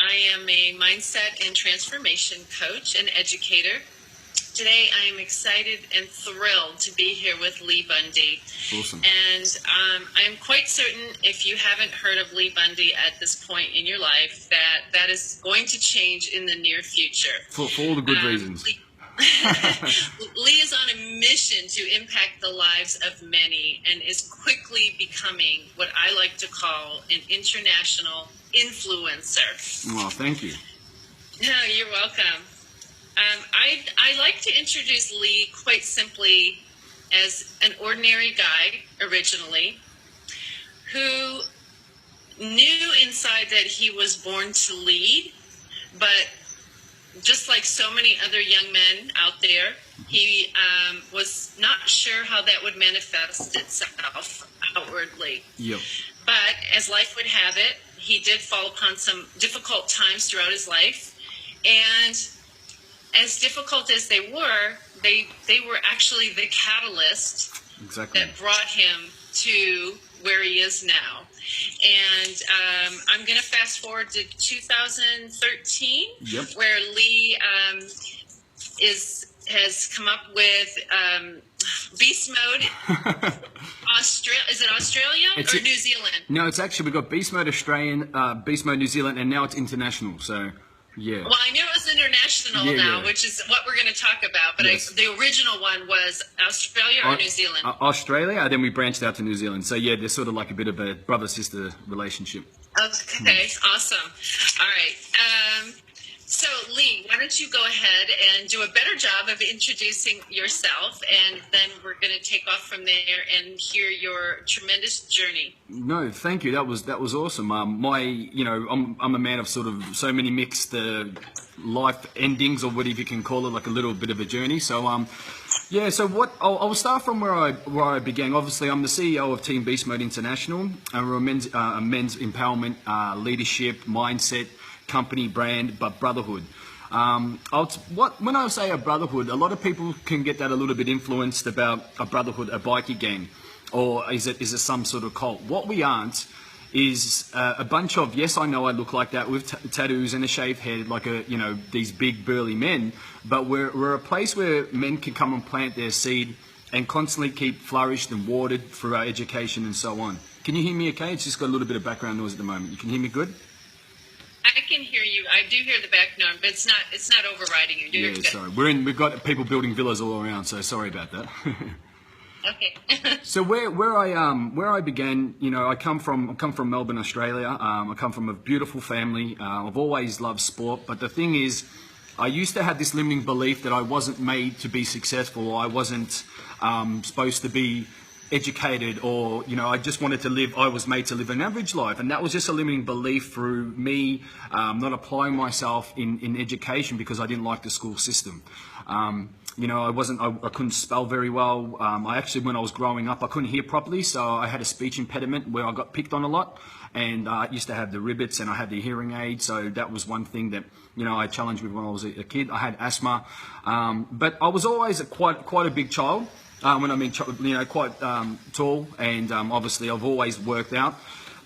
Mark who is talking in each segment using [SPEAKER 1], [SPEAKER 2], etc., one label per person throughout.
[SPEAKER 1] I am a mindset and transformation coach and educator. Today, I am excited and thrilled to be here with Lee Bundy.
[SPEAKER 2] Awesome.
[SPEAKER 1] And I'm quite certain, if you haven't heard of Lee Bundy at this point in your life, that is going to change in the near future.
[SPEAKER 2] For all the good reasons.
[SPEAKER 1] Lee is on a mission to impact the lives of many and is quickly becoming what I like to call an international influencer.
[SPEAKER 2] Well, thank you.
[SPEAKER 1] No, you're welcome. I like to introduce Lee quite simply as an ordinary guy originally who knew inside that he was born to lead, but just like so many other young men out there, he was not sure how that would manifest itself outwardly.
[SPEAKER 2] Yep.
[SPEAKER 1] But as life would have it, he did fall upon some difficult times throughout his life. And as difficult as they were actually the catalyst that brought him to where he is now. And I'm going to fast forward to 2013, where Lee has come up with Beast Mode. Is it Australia or New Zealand?
[SPEAKER 2] No, it's actually, we've got Beast Mode Australian, Beast Mode New Zealand, and now it's international. So, yeah.
[SPEAKER 1] Well, I knew it was international now, which is what we're going to talk about. But the original one was Australia or New Zealand?
[SPEAKER 2] Australia, and then we branched out to New Zealand. So, yeah, there's sort of like a bit of a brother-sister relationship.
[SPEAKER 1] Okay, awesome. All right. So, Lee, why don't you go ahead and do a better job of introducing yourself, and then we're going to take off from there and hear your tremendous journey.
[SPEAKER 2] No, thank you. That was awesome. I'm a man of sort of so many mixed life endings, or whatever you can call it, like a little bit of a journey. So, So what I'll start from where I began. Obviously, I'm the CEO of Team Beast Mode International, and we're a men's empowerment, leadership, mindset company, brand, but brotherhood. When I say a brotherhood, a lot of people can get that a little bit influenced about a brotherhood, a bikie gang, or is it some sort of cult? What we aren't is a bunch of, yes, I know I look like that with tattoos and a shaved head, like these big burly men, but we're a place where men can come and plant their seed and constantly keep flourished and watered through our education and so on. Can you hear me okay? It's just got a little bit of background noise at the moment. You can hear me good?
[SPEAKER 1] I can hear you. I do hear the background, but it's not overriding you. You're good.
[SPEAKER 2] Sorry. We've got people building villas all around, so sorry about that.
[SPEAKER 1] Okay.
[SPEAKER 2] So where I began, I come from Melbourne, Australia. I come from a beautiful family. I've always loved sport, but the thing is, I used to have this limiting belief that I wasn't made to be successful, or I wasn't supposed to be educated, or I just wanted to live. I was made to live an average life, and that was just a limiting belief through me not applying myself in education because I didn't like the school system. I couldn't spell very well. I actually, when I was growing up, I couldn't hear properly, so I had a speech impediment where I got picked on a lot, and I used to have the ribbits and I had the hearing aid, so that was one thing that I challenged with when I was a kid. I had asthma, but I was always quite a big child. When I mean, quite tall, and obviously I've always worked out.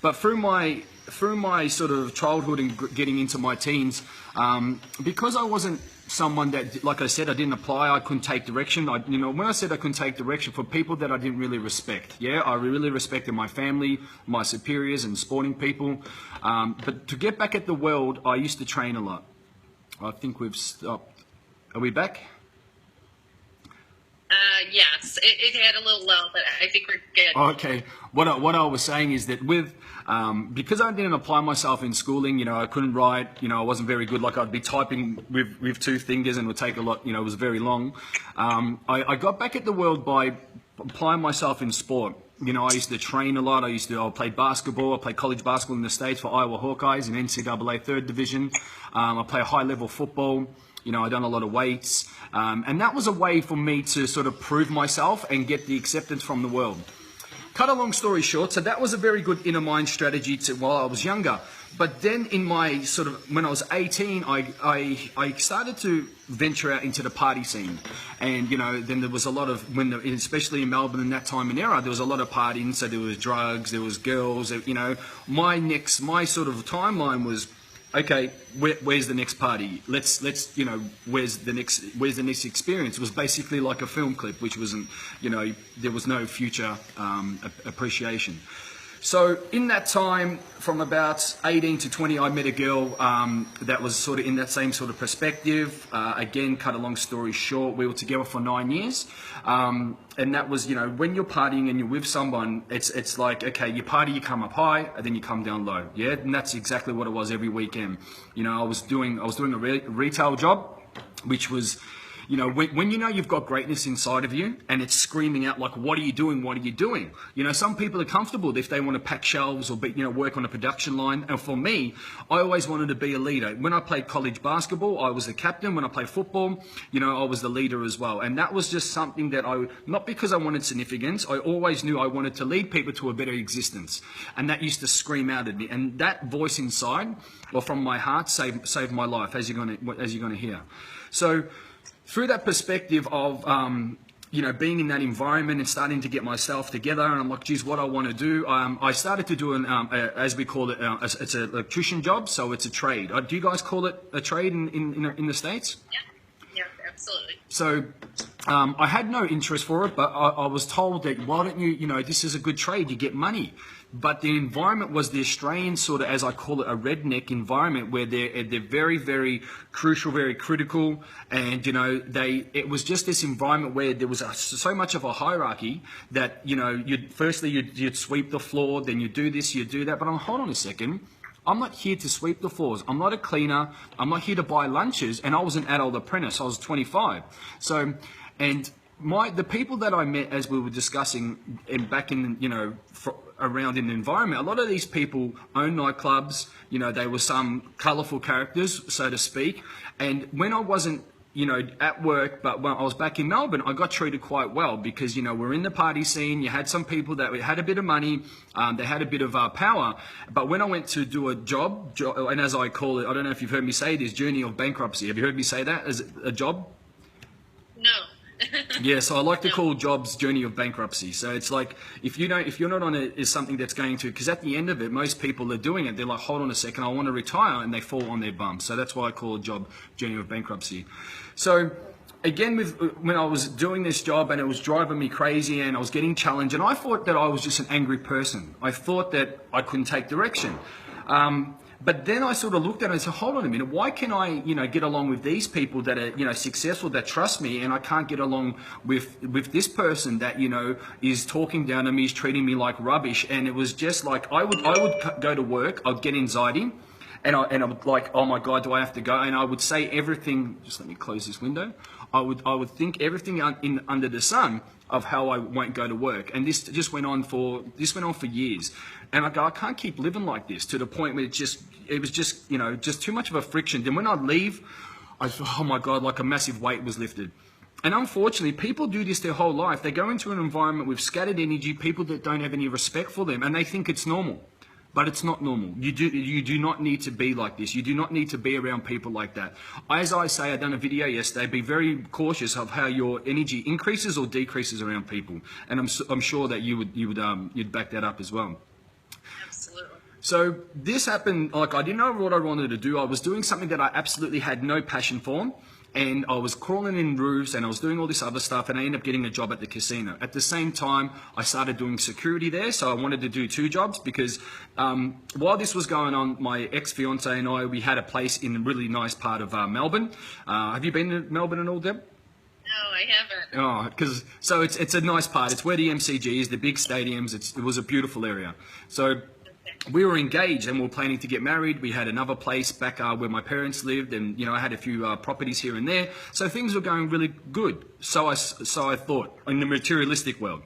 [SPEAKER 2] But through my sort of childhood and getting into my teens, because I wasn't someone that, like I said, I didn't apply, I couldn't take direction. When I said I couldn't take direction, for people that I didn't really respect. Yeah, I really respected my family, my superiors, and sporting people. But to get back at the world, I used to train a lot. I think we've stopped. Are we back?
[SPEAKER 1] Yes, it had a little lull, but I think we're good.
[SPEAKER 2] Okay. What I was saying is that because I didn't apply myself in schooling, I couldn't write, I wasn't very good. Like I'd be typing with two fingers and it would take a lot, it was very long. I got back at the world by applying myself in sport. I used to train a lot. I played basketball. I played college basketball in the States for Iowa Hawkeyes in NCAA 3rd Division. I play high-level football. I done a lot of weights. And that was a way for me to sort of prove myself and get the acceptance from the world. Cut a long story short, so that was a very good inner mind strategy while I was younger. But then in my when I was 18, I started to venture out into the party scene. And, then there was a lot of, especially in Melbourne in that time and era, there was a lot of partying. So there was drugs, there was girls, my sort of timeline was okay, where's the next party? Let's you know, where's the next experience? It was basically like a film clip, which wasn't, you know, there was no future appreciation. So in that time, from about 18 to 20, I met a girl that was sort of in that same sort of perspective. Again, cut a long story short, we were together for 9 years. And that was, you know, when you're partying and you're with someone, it's like, okay, you party, you come up high, and then you come down low. Yeah, and that's exactly what it was every weekend. You know, I was doing a retail job, which was, you know, when you know you've got greatness inside of you and it's screaming out like, what are you doing? What are you doing? You know, some people are comfortable if they want to pack shelves or be, you know, work on a production line. And for me, I always wanted to be a leader. When I played college basketball, I was the captain. When I played football, you know, I was the leader as well. And that was just something that not because I wanted significance, I always knew I wanted to lead people to a better existence. And that used to scream out at me. And that voice inside, or from my heart, saved my life, as you're gonna hear. So, through that perspective of, you know, being in that environment and starting to get myself together, and I'm like, geez, what I want to do, I started to do as we call it, it's an electrician job, so it's a trade. Do you guys call it a trade in the States?
[SPEAKER 1] Yeah, absolutely.
[SPEAKER 2] So I had no interest for it, but I was told that, why don't you know, this is a good trade, you get money. But the environment was the Australian sort of, as I call it, a redneck environment where they're very, very crucial, very critical. And, you know, it was just this environment where there was so much of a hierarchy that, you know, you'd sweep the floor, then you do this, you do that. But hold on a second. I'm not here to sweep the floors. I'm not a cleaner. I'm not here to buy lunches. And I was an adult apprentice. I was 25. So, and the people that I met as we were discussing back in, you know, around in the environment, a lot of these people own nightclubs. You know, they were some colourful characters, so to speak. And when I wasn't, you know, at work, but when I was back in Melbourne, I got treated quite well because, you know, we're in the party scene. You had some people that had a bit of money, they had a bit of power. But when I went to do a job, and as I call it, I don't know if you've heard me say this, journey of bankruptcy. Have you heard me say that as a job?
[SPEAKER 1] No.
[SPEAKER 2] Yeah, so I like to call jobs journey of bankruptcy. So it's like, if you're not on it, is something that's going to, because at the end of it, most people are doing it. They're like, hold on a second, I want to retire, and they fall on their bum. So that's why I call a job journey of bankruptcy. So again, when I was doing this job and it was driving me crazy and I was getting challenged, and I thought that I was just an angry person. I thought that I couldn't take direction. But then I sort of looked at it and said, hold on a minute, why can I, you know, get along with these people that are, you know, successful, that trust me, and I can't get along with this person that, you know, is talking down to me, is treating me like rubbish. And it was just like, I would go to work, I'd get anxiety, and I would like, oh my God, do I have to go? And I would say everything, just let me close this window. I would think everything under the sun of how I won't go to work. And this just went on for years. And I go, I can't keep living like this, to the point where it was just, you know, just too much of a friction. Then when I'd leave, I thought, oh my God, like a massive weight was lifted. And unfortunately, people do this their whole life. They go into an environment with scattered energy, people that don't have any respect for them, and they think it's normal. But it's not normal. You do not need to be like this. You do not need to be around people like that. As I say, I done a video yesterday. Be very cautious of how your energy increases or decreases around people, and I'm sure that you'd back that up as well.
[SPEAKER 1] Absolutely.
[SPEAKER 2] So this happened. Like, I didn't know what I wanted to do. I was doing something that I absolutely had no passion for. And I was crawling in roofs and I was doing all this other stuff, and I ended up getting a job at the casino. At the same time, I started doing security there, so I wanted to do 2 jobs because while this was going on, my ex-fiance and I, we had a place in a really nice part of Melbourne. Have you been to Melbourne at all, Deb?
[SPEAKER 1] No, I haven't.
[SPEAKER 2] Oh, because so it's a nice part. It's where the MCG is, the big stadiums. It was a beautiful area. So we were engaged and we were planning to get married. We had another place back where my parents lived, and you know, I had a few properties here and there. So things were going really good. So I thought, in the materialistic world.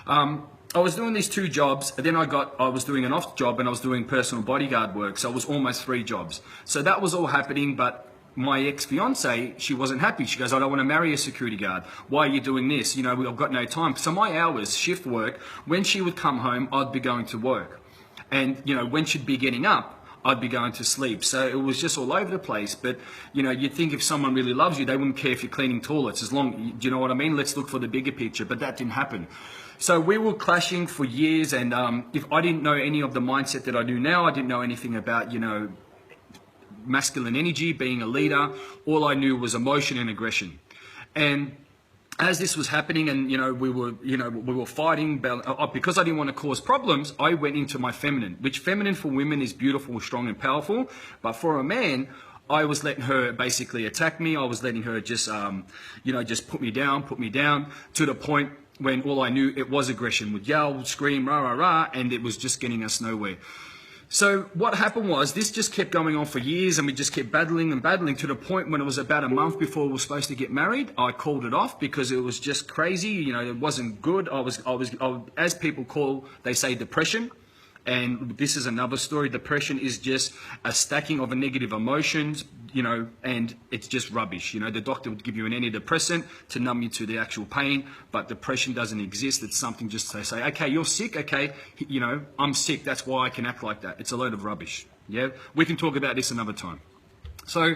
[SPEAKER 2] I was doing these 2 jobs, and then I was doing an off job, and I was doing personal bodyguard work. So it was almost 3 jobs. So that was all happening, but my ex-fiance, she wasn't happy. She goes, I don't want to marry a security guard. Why are you doing this? You know, I've got no time. So my hours, shift work, when she would come home, I'd be going to work. And, you know, when she'd be getting up, I'd be going to sleep. So it was just all over the place. But, you know, you'd think if someone really loves you, they wouldn't care if you're cleaning toilets, as long, do you know what I mean? Let's look for the bigger picture. But that didn't happen. So we were clashing for years. And if I didn't know any of the mindset that I do now, I didn't know anything about, you know, masculine energy, being a leader. All I knew was emotion and aggression. And as this was happening, and we were fighting, because I didn't want to cause problems, I went into my feminine, which feminine for women is beautiful, strong, and powerful. But for a man, I was letting her basically attack me. I was letting her just put me down to the point when all I knew it was aggression. Would yell, scream, rah, rah, rah, and it was just getting us nowhere. So what happened was this just kept going on for years, and we just kept battling to the point when it was about a month before we were supposed to get married. I called it off because it was just crazy. It wasn't good. I was, as people they say depression. And this is another story. Depression is just a stacking of a negative emotions, and it's just rubbish. The doctor would give you an antidepressant to numb you to the actual pain, but depression doesn't exist. It's something just to say, okay, you're sick. Okay, I'm sick. That's why I can act like that. It's a load of rubbish. Yeah, we can talk about this another time. So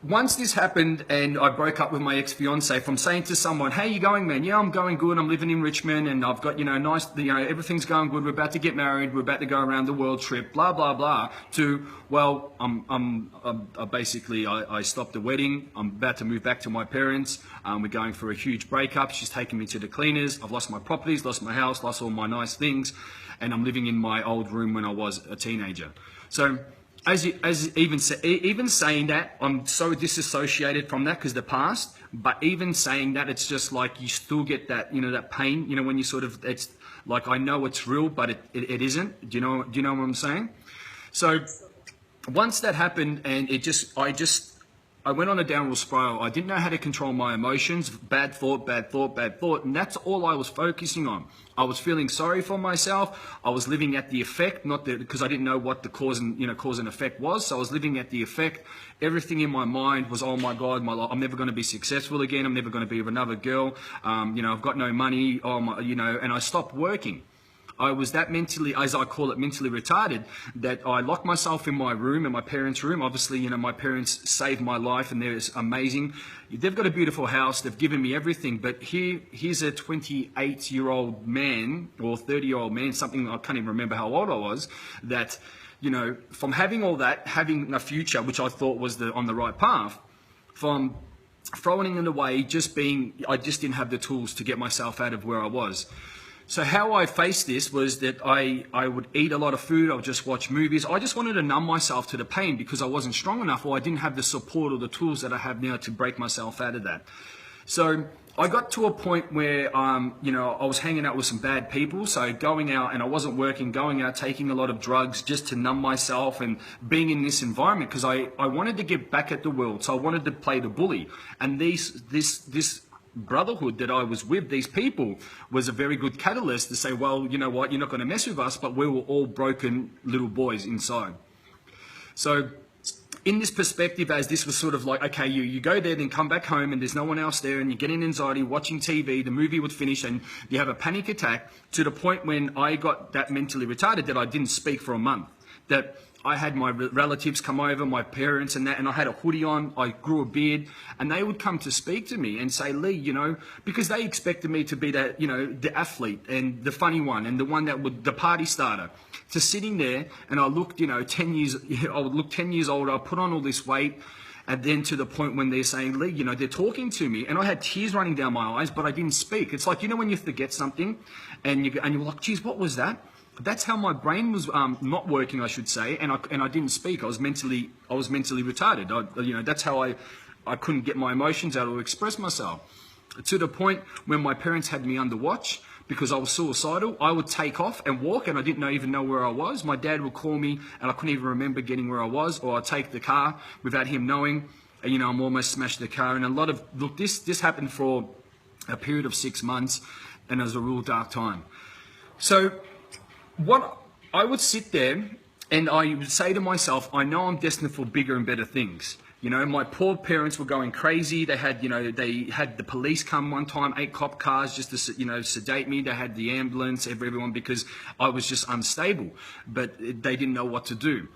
[SPEAKER 2] once this happened and I broke up with my ex-fiance, from saying to someone, hey, you going, man? Yeah, I'm going good. I'm living in Richmond and I've got, nice, everything's going good. We're about to get married. We're about to go around the world trip, blah, blah, blah, to, well, I stopped the wedding. I'm about to move back to my parents. We're going for a huge breakup. She's taking me to the cleaners. I've lost my properties, lost my house, lost all my nice things. And I'm living in my old room when I was a teenager. So, even saying that, I'm so disassociated from that because the past. But even saying that, it's just like you still get that, that pain. When you it's like I know it's real, but it isn't. Do you know what I'm saying? So once that happened, and I went on a downward spiral. I didn't know how to control my emotions. Bad thought, and that's all I was focusing on. I was feeling sorry for myself. I was living at the effect, because I didn't know what the cause and effect was. So I was living at the effect. Everything in my mind was, oh my God, I'm never going to be successful again. I'm never going to be with another girl. I've got no money. And I stopped working. I was that mentally, as I call it, mentally retarded, that I locked myself in my room, in my parents' room. Obviously, my parents saved my life and they're amazing. They've got a beautiful house. They've given me everything. But here's a 28-year-old man or 30-year-old man, something I can't even remember how old I was, that, from having all that, having a future, which I thought was on the right path, from throwing it away, I just didn't have the tools to get myself out of where I was. So how I faced this was that I would eat a lot of food. I would just watch movies. I just wanted to numb myself to the pain because I wasn't strong enough, or I didn't have the support or the tools that I have now to break myself out of that. So I got to a point where, I was hanging out with some bad people. So going out, and I wasn't working, going out, taking a lot of drugs just to numb myself and being in this environment because I wanted to get back at the world. So I wanted to play the bully. And this brotherhood that I was with, these people, was a very good catalyst to say, well, you know what, you're not going to mess with us, but we were all broken little boys inside. So in this perspective, as this was sort of like, okay, you go there, then come back home and there's no one else there and you get in anxiety, watching TV, the movie would finish and you have a panic attack, to the point when I got that mentally retarded that I didn't speak for a month. That I had my relatives come over, my parents and that, and I had a hoodie on, I grew a beard, and they would come to speak to me and say, Lee, because they expected me to be that, the athlete and the funny one and the one that would, the party starter, to sitting there, and I looked, 10 years, I would look 10 years older, I put on all this weight, and then to the point when they're saying, Lee, they're talking to me, and I had tears running down my eyes, but I didn't speak. It's like, when you forget something, and you're like, geez, what was that? That's how my brain was not working, I should say, and I didn't speak. I was mentally retarded. That's how I couldn't get my emotions out or express myself. To the point when my parents had me under watch because I was suicidal. I would take off and walk, and I didn't even know where I was. My dad would call me, and I couldn't even remember getting where I was, or I'd take the car without him knowing. And, I'm almost smashed the car. And this happened for a period of 6 months, and it was a real dark time. So what I would sit there and I would say to myself, I know I'm destined for bigger and better things. My poor parents were going crazy. They had the police come one time, 8 cop cars just to, sedate me. They had the ambulance, everyone, because I was just unstable, but they didn't know what to do.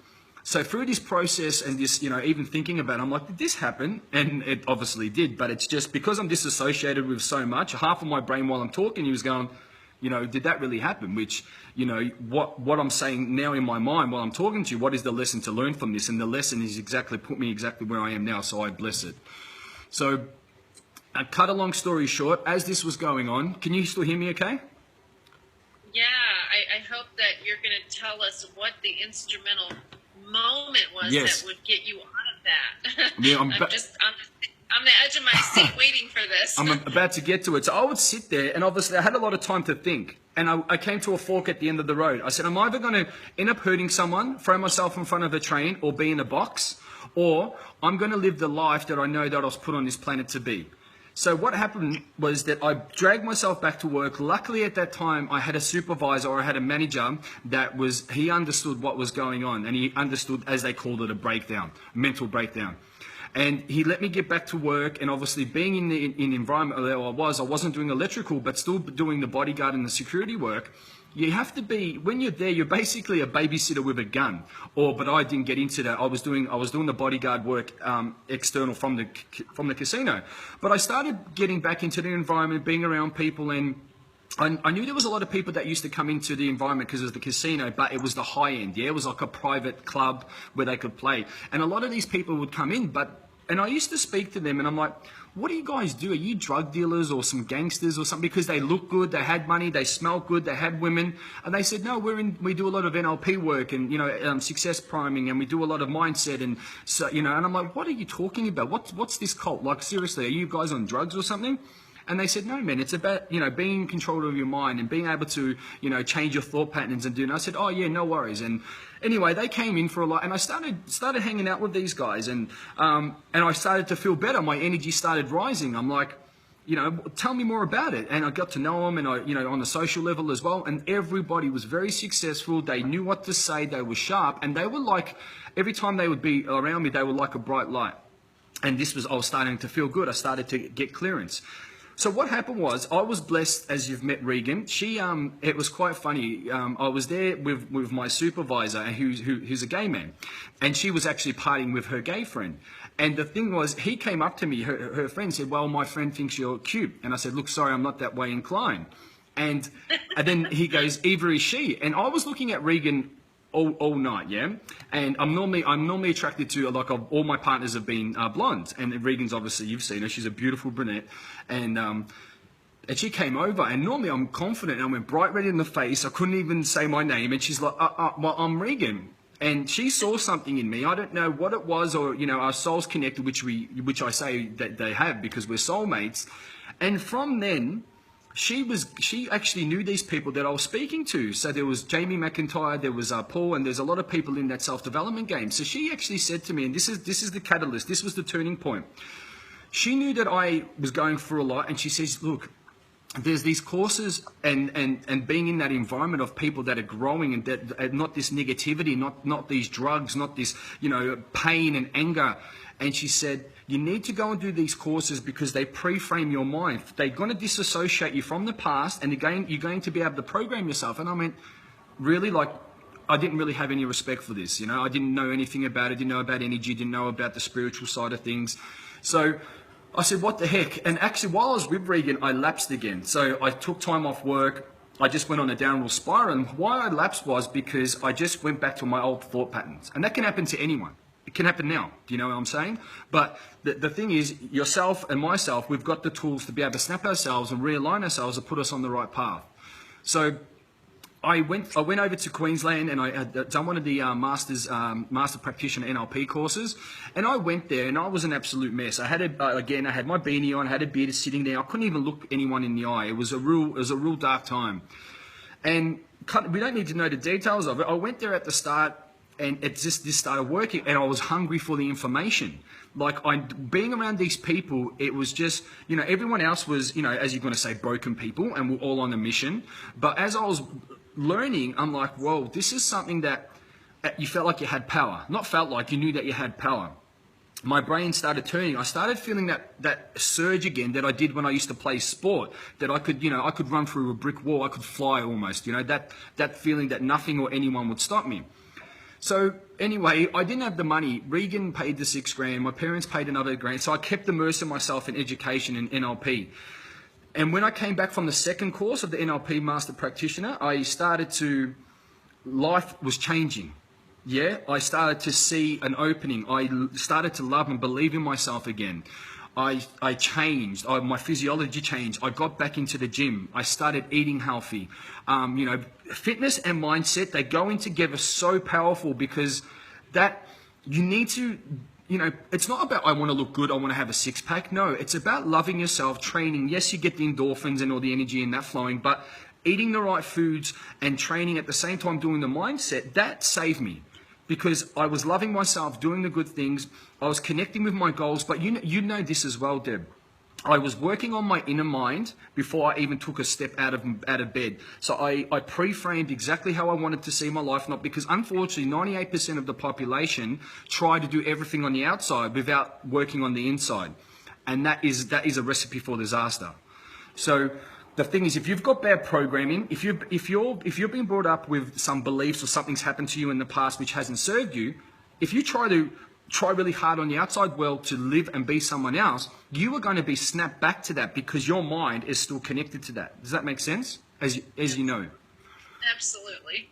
[SPEAKER 2] So through this process and this, even thinking about it, I'm like, did this happen? And it obviously did, but it's just because I'm disassociated with so much, half of my brain while I'm talking, he was going, did that really happen? Which, what I'm saying now in my mind while I'm talking to you, what is the lesson to learn from this? And the lesson is put me exactly where I am now, so I bless it. So, cut a long story short, as this was going on, can you still hear me okay?
[SPEAKER 1] Yeah, I hope that you're going to tell us what the instrumental moment was that would get you out of that.
[SPEAKER 2] Yeah,
[SPEAKER 1] I'm on the edge of my seat waiting for this.
[SPEAKER 2] I'm about to get to it. So I would sit there, and obviously I had a lot of time to think. And I came to a fork at the end of the road. I said, I'm either going to end up hurting someone, throw myself in front of a train, or be in a box, or I'm going to live the life that I know that I was put on this planet to be. So what happened was that I dragged myself back to work. Luckily at that time, I had a supervisor, or I had a manager he understood what was going on, and he understood, as they called it, a breakdown, mental breakdown. And he let me get back to work, and obviously being in the environment where I wasn't doing electrical, but still doing the bodyguard and the security work. You have to be, when you're there, you're basically a babysitter with a gun. But I didn't get into that. I was doing the bodyguard work external from the casino. But I started getting back into the environment, being around people, and I knew there was a lot of people that used to come into the environment because it was the casino, but it was the high end. Yeah, it was like a private club where they could play. And a lot of these people would come in, and I used to speak to them, and I'm like, what do you guys do? Are you drug dealers or some gangsters or something? Because they look good, they had money, they smelled good, they had women. And they said, no, we do a lot of NLP work and, success priming, and we do a lot of mindset. And so, and I'm like, what are you talking about? What's this cult? Like, seriously, are you guys on drugs or something? And they said, no, man, it's about, being in control of your mind and being able to, change your thought patterns and do. And I said, oh, yeah, no worries. And anyway, they came in for a lot, and I started hanging out with these guys, and I started to feel better. My energy started rising. I'm like, tell me more about it. And I got to know them, and on the social level as well. And everybody was very successful. They knew what to say. They were sharp, and they were like, every time they would be around me, they were like a bright light. And I was starting to feel good. I started to get clearance. So what happened was, I was blessed, as you've met Regan. She, it was quite funny. I was there with my supervisor, who's a gay man, and she was actually partying with her gay friend. And the thing was, he came up to me, her friend said, well, my friend thinks you're cute. And I said, look, sorry, I'm not that way inclined. And then he goes, either is she. And I was looking at Regan all night, yeah. And I'm normally attracted to, all my partners have been blonde, and Regan's, obviously, you've seen her, she's a beautiful brunette, and she came over, and normally I'm confident, and I went bright red in the face. I couldn't even say my name, and she's like, well, I'm Regan. And she saw something in me. I don't know what it was, or our souls connected, which I say that they have, because we're soulmates. And from then, she actually knew these people that I was speaking to. So there was Jamie McIntyre, there was Paul, and there's a lot of people in that self-development game. So she actually said to me, and this is the catalyst, this was the turning point. She knew that I was going through a lot, and she says, look, there's these courses and being in that environment of people that are growing, and that not this negativity, not these drugs, not this pain and anger. And she said, you need to go and do these courses because they pre-frame your mind. They're going to disassociate you from the past, and you're going to be able to program yourself. And I went, really? Like, I didn't really have any respect for this. I didn't know anything about it, didn't know about energy, didn't know about the spiritual side of things. So I said, what the heck? And actually, while I was with Regan, I lapsed again. So I took time off work. I just went on a downward spiral. And why I lapsed was because I just went back to my old thought patterns. And that can happen to anyone. It can happen now. Do you know what I'm saying? But the thing is, yourself and myself, we've got the tools to be able to snap ourselves and realign ourselves and put us on the right path. So I went over to Queensland, and I had done one of the master practitioner NLP courses, and I went there, and I was an absolute mess. I had I had my beanie on, had a beard sitting there. I couldn't even look anyone in the eye. It was a real dark time, and we don't need to know the details of it. I went there at the start, and this started working, and I was hungry for the information. Like, being around these people, it was just, everyone else was, as you're going to say, broken people, and we're all on a mission. But as I was learning, I'm like, whoa, this is something that you felt like you had power. Not felt like, you knew that you had power. My brain started turning. I started feeling that surge again that I did when I used to play sport, that I could run through a brick wall, I could fly almost, that feeling that nothing or anyone would stop me. So anyway, I didn't have the money. Regan paid the $6,000. My parents paid another $1,000. So I kept immersing myself in education and NLP. And when I came back from the second course of the NLP Master Practitioner, I started to, life was changing. Yeah, I started to see an opening. I started to love and believe in myself again. I changed. My physiology changed. I got back into the gym. I started eating healthy. Fitness and mindset, they go in together so powerful, because that you need to, it's not about I want to look good, I want to have a six pack. No, it's about loving yourself, training. Yes, you get the endorphins and all the energy and that flowing, but eating the right foods and training at the same time, doing the mindset, that saved me. Because I was loving myself, doing the good things, I was connecting with my goals. But you know this as well, Deb. I was working on my inner mind before I even took a step out of bed. So I pre-framed exactly how I wanted to see my life, not because unfortunately 98% of the population try to do everything on the outside without working on the inside. And that is a recipe for disaster. So the thing is, if you've got bad programming, if you're being brought up with some beliefs or something's happened to you in the past which hasn't served you, if you try really hard on the outside world to live and be someone else, you are going to be snapped back to that because your mind is still connected to that. Does that make sense? As you know.
[SPEAKER 1] Absolutely.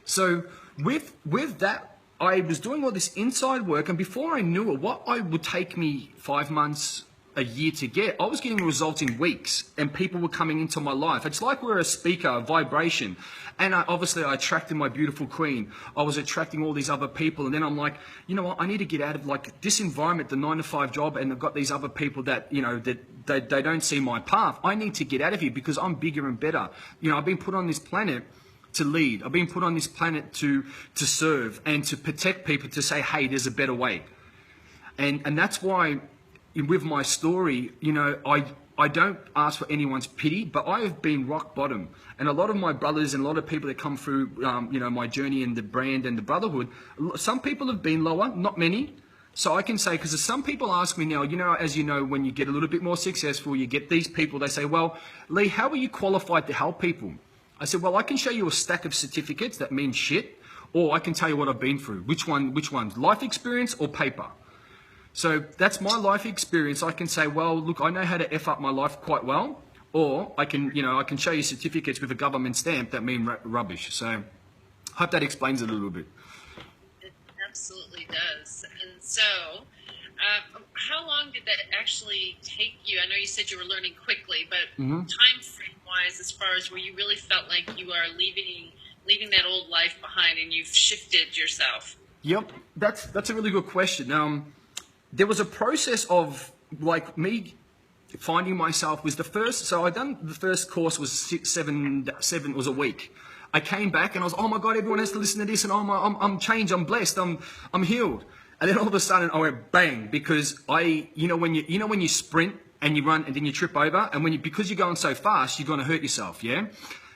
[SPEAKER 2] So with that, I was doing all this inside work, and before I knew it, what I would take me 5 months, a year to get, I was getting results in weeks, and people were coming into my life. It's like we're a speaker, a vibration. And obviously I attracted my beautiful queen. I was attracting all these other people. And then I'm like, you know what, I need to get out of like this environment, the 9-to-5 job, and I've got these other people that, that they don't see my path. I need to get out of here because I'm bigger and better. I've been put on this planet to lead. I've been put on this planet to serve and to protect people, to say, hey, there's a better way. And that's why with my story, I don't ask for anyone's pity, but I have been rock bottom. And a lot of my brothers and a lot of people that come through, my journey in the brand and the brotherhood, some people have been lower, not many. So I can say, because some people ask me now, as you know, when you get a little bit more successful, you get these people, they say, well, Lee, how are you qualified to help people? I said, well, I can show you a stack of certificates that mean shit, or I can tell you what I've been through. Which one? Life experience or paper? So that's my life experience. I can say, well, look, I know how to F up my life quite well, or I can show you certificates with a government stamp that mean rubbish. So I hope that explains it a little bit.
[SPEAKER 1] It absolutely does. And so how long did that actually take you? I know you said you were learning quickly, but time frame wise, as far as where you really felt like you are leaving that old life behind and you've shifted yourself?
[SPEAKER 2] Yep, that's a really good question. There was a process of like me finding myself was the first. So I done the first course was seven was a week. I came back and I was, oh my God, everyone has to listen to this, and I'm changed, I'm blessed, I'm healed. And then all of a sudden I went bang, because when you sprint and you run and then you trip over, and because you're going so fast, you're going to hurt yourself, yeah.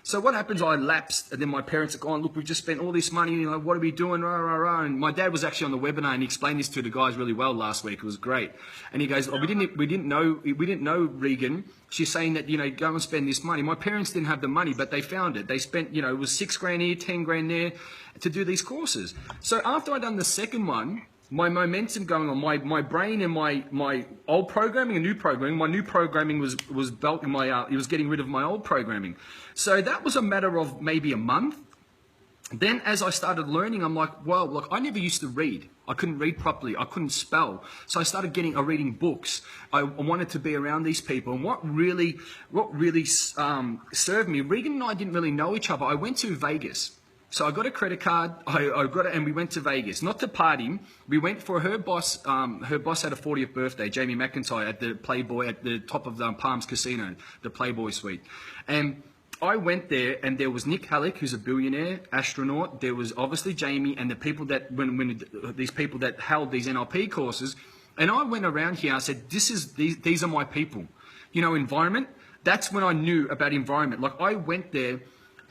[SPEAKER 2] So what happens, I lapsed, and then my parents are going, look, we've just spent all this money, what are we doing, rah, rah, rah. And my dad was actually on the webinar and he explained this to the guys really well last week. It was great. And he goes, oh, we didn't know Regan. She's saying that, go and spend this money. My parents didn't have the money, but they found it. They spent, it was $6,000 here, $10,000 there to do these courses. So after I done the second one, my momentum going on, my brain and my old programming and new programming, my new programming was belting it was getting rid of my old programming. So that was a matter of maybe a month. Then as I started learning, I'm like, well, look, I never used to read. I couldn't read properly. I couldn't spell. So I started reading books. I wanted to be around these people. And what really served me, Regan and I didn't really know each other. I went to Vegas. So I got a credit card, and we went to Vegas, not to party. We went for her boss had a 40th birthday, Jamie McIntyre, at the Playboy, at the top of the Palms Casino, the Playboy Suite. And I went there, and there was Nick Halleck, who's a billionaire astronaut. There was obviously Jamie and the people that, these people that held these NLP courses. And I went around here, I said, these are my people. Environment, that's when I knew about environment. Like I went there,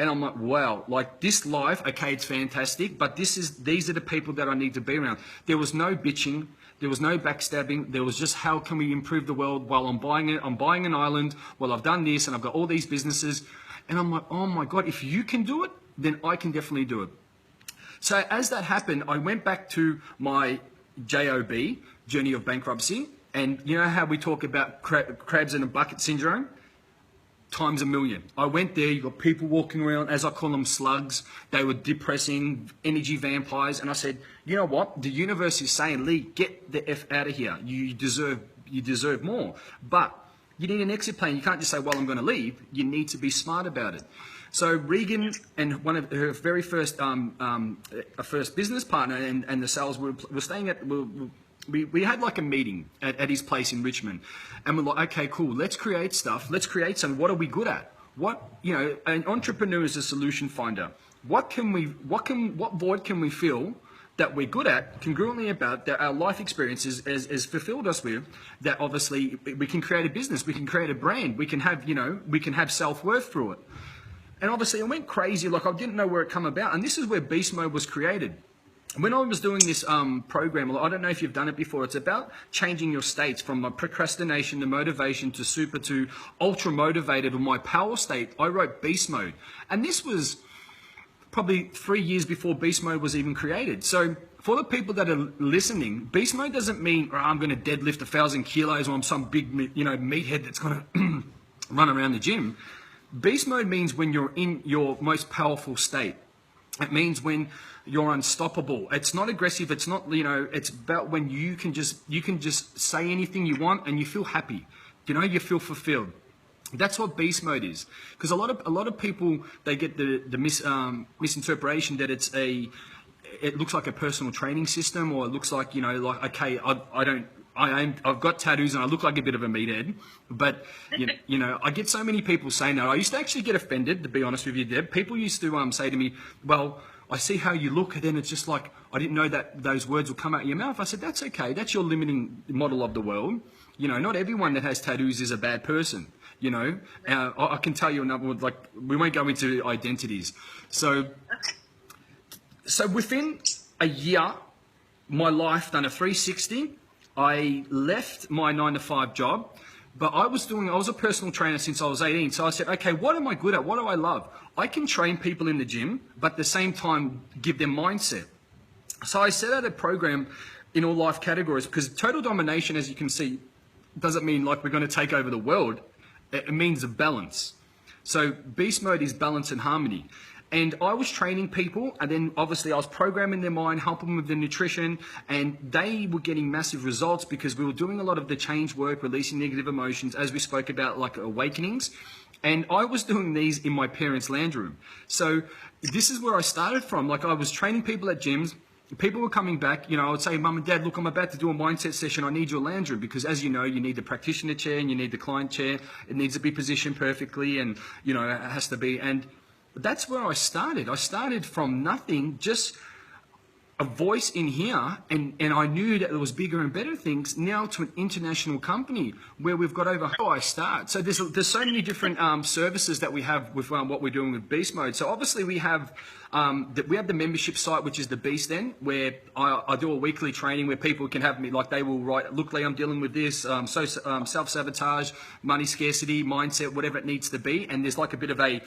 [SPEAKER 2] and I'm like, wow, like this life, okay, it's fantastic, but these are the people that I need to be around. There was no bitching, there was no backstabbing, there was just how can we improve the world while I'm buying an island, well, I've done this and I've got all these businesses. And I'm like, oh my God, if you can do it, then I can definitely do it. So as that happened, I went back to my JOB, Journey of Bankruptcy, and you know how we talk about crabs in a bucket syndrome? times a million. I went there, you got people walking around, as I call them, slugs. They were depressing energy vampires. And I said, you know what? The universe is saying, Lee, get the F out of here. You deserve more. But you need an exit plan. You can't just say, well, I'm going to leave. You need to be smart about it. So Regan and one of her very first first business partner and the sales were staying at, we had like a meeting at his place in Richmond, and we're like, okay, cool, let's create stuff. Let's create something. What are we good at? What, you know, an entrepreneur is a solution finder. What void can we fill that we're good at, congruently about, that our life experiences has fulfilled us with, that obviously we can create a business, we can create a brand, we can have, you know, we can have self-worth through it. And obviously I went crazy, like I didn't know where it come about. And this is where Beast Mode was created. When I was doing this program, I don't know if you've done it before, it's about changing your states from procrastination to motivation to super to ultra motivated, or my power state. I wrote Beast Mode. And this was probably 3 years before Beast Mode was even created. So for the people that are listening, Beast Mode doesn't mean, oh, I'm going to deadlift 1,000 kilos or I'm some big, you know, meathead that's going to run around the gym. Beast Mode means when you're in your most powerful state. It means when you're unstoppable. It's not aggressive. It's not, you know, it's about when you can just say anything you want and you feel happy. You know, you feel fulfilled. That's what Beast Mode is. Because a lot of people, they get the misinterpretation that it looks like a personal training system, or it looks like, you know, like, okay, I've got tattoos and I look like a bit of a meathead, but you know, I get so many people saying that. I used to actually get offended, to be honest with you, Deb. People used to say to me, well, I see how you look, and then it's just like, I didn't know that those words would come out of your mouth. I said, that's okay. That's your limiting model of the world. You know, not everyone that has tattoos is a bad person. You know, I can tell you another one, like, we won't go into identities. So within a year, my life done a 360. I left my 9-to-5 job, but I was a personal trainer since I was 18. So I said, okay, what am I good at? What do I love? I can train people in the gym, but at the same time, give them mindset. So I set out a program in all life categories, because total domination, as you can see, doesn't mean like we're going to take over the world. It means a balance. So Beast Mode is balance and harmony. And I was training people, and then obviously I was programming their mind, helping them with the nutrition, and they were getting massive results because we were doing a lot of the change work, releasing negative emotions, as we spoke about, like awakenings. And I was doing these in my parents' lounge room. So this is where I started from. Like, I was training people at gyms. People were coming back, you know, I would say, Mum and Dad, look, I'm about to do a mindset session. I need your lounge room, because as you know, you need the practitioner chair and you need the client chair. It needs to be positioned perfectly, and, you know, it has to be. And that's where I started. I started from nothing, just a voice in here, and I knew that there was bigger and better things, now to an international company where we've got over how I start. So there's so many different services that we have with what we're doing with Beast Mode. So obviously we have the membership site, which is the Beast Den, where I do a weekly training where people can have me, like, they will write, look, Lee, I'm dealing with this, self-sabotage, money scarcity, mindset, whatever it needs to be. And there's like a bit of a